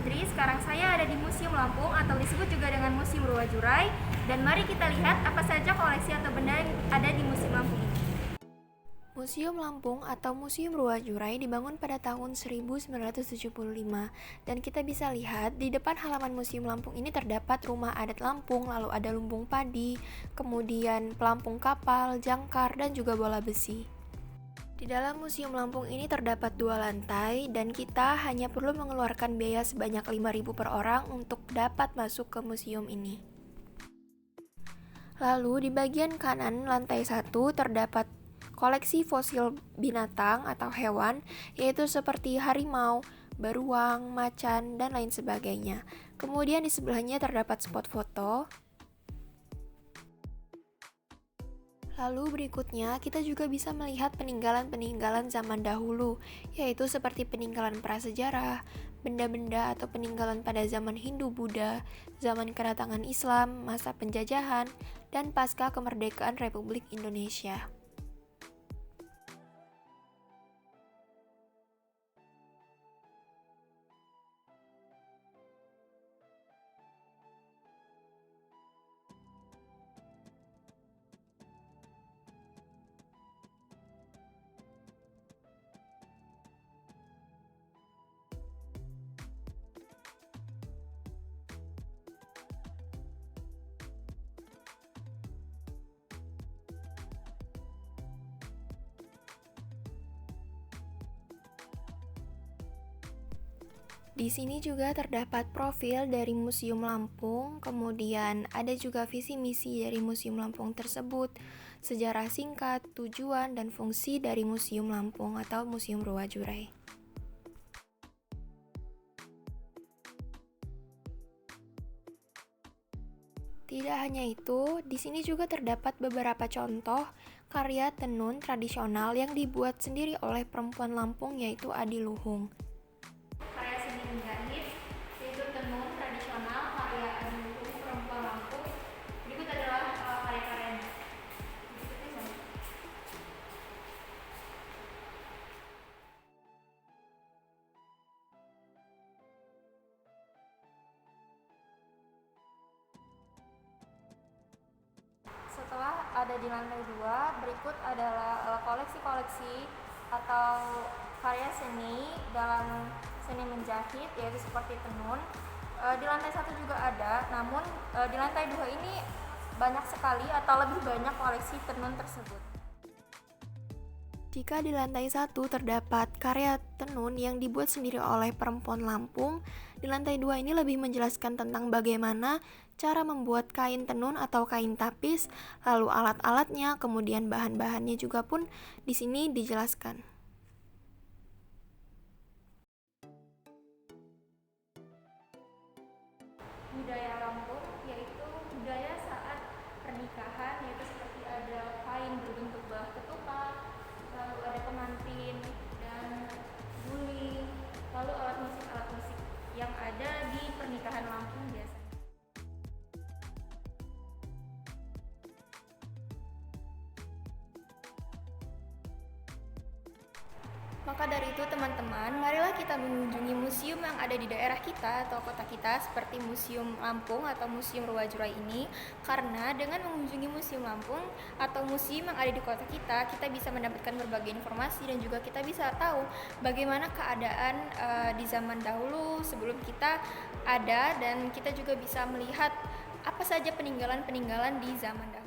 Fitri. Sekarang saya ada di Museum Lampung atau disebut juga dengan Museum Ruwajurai. Dan mari kita lihat apa saja koleksi atau benda yang ada di Museum Lampung ini. Museum Lampung atau Museum Ruwajurai dibangun pada tahun 1975 dan kita bisa lihat di depan halaman Museum Lampung ini terdapat rumah adat Lampung, lalu ada lumbung padi, kemudian pelampung kapal, jangkar, dan juga bola besi. Di dalam Museum Lampung ini terdapat 2 lantai dan kita hanya perlu mengeluarkan biaya sebanyak 5.000 per orang untuk dapat masuk ke museum ini. Lalu di bagian kanan lantai 1 terdapat koleksi fosil binatang atau hewan, yaitu seperti harimau, beruang, macan, dan lain sebagainya. Kemudian di sebelahnya terdapat spot foto. Lalu berikutnya kita juga bisa melihat peninggalan-peninggalan zaman dahulu, yaitu seperti peninggalan prasejarah, benda-benda atau peninggalan pada zaman Hindu-Buddha, zaman kedatangan Islam, masa penjajahan, dan pasca kemerdekaan Republik Indonesia. Di sini juga terdapat profil dari Museum Lampung, kemudian ada juga visi misi dari Museum Lampung tersebut, sejarah singkat, tujuan, dan fungsi dari Museum Lampung atau Museum Ruwajurai. Tidak hanya itu, di sini juga terdapat beberapa contoh karya tenun tradisional yang dibuat sendiri oleh perempuan Lampung yaitu Adiluhung. Karya seni menjahit, yaitu tenun tradisional karya Adiluhung perempuan Lampung. Berikut adalah karya-karyanya. Setelah ada di lantai 2, berikut adalah koleksi-koleksi atau karya seni dalam seni menjahit, yaitu seperti tenun. Di lantai 1 juga ada, namun di lantai 2 ini banyak sekali atau lebih banyak koleksi tenun tersebut. Jika di lantai 1 terdapat karya tenun yang dibuat sendiri oleh perempuan Lampung, di lantai 2 ini lebih menjelaskan tentang bagaimana cara membuat kain tenun atau kain tapis, lalu alat-alatnya, kemudian bahan-bahannya juga pun di sini dijelaskan. Budaya Lampung yaitu budaya saat pernikahan, yaitu seperti ada kain berbentuk bah ketupat, lalu ada pengantin dan guling, lalu alat musik yang ada di pernikahan Lampung biasanya. Maka dari itu teman-teman, marilah kita mengunjungi museum yang ada di daerah kita atau kota kita seperti Museum Lampung atau Museum Ruwajurai ini, karena dengan mengunjungi Museum Lampung atau museum yang ada di kota kita bisa mendapatkan berbagai informasi dan juga kita bisa tahu bagaimana keadaan di zaman dahulu sebelum kita ada, dan kita juga bisa melihat apa saja peninggalan-peninggalan di zaman dahulu.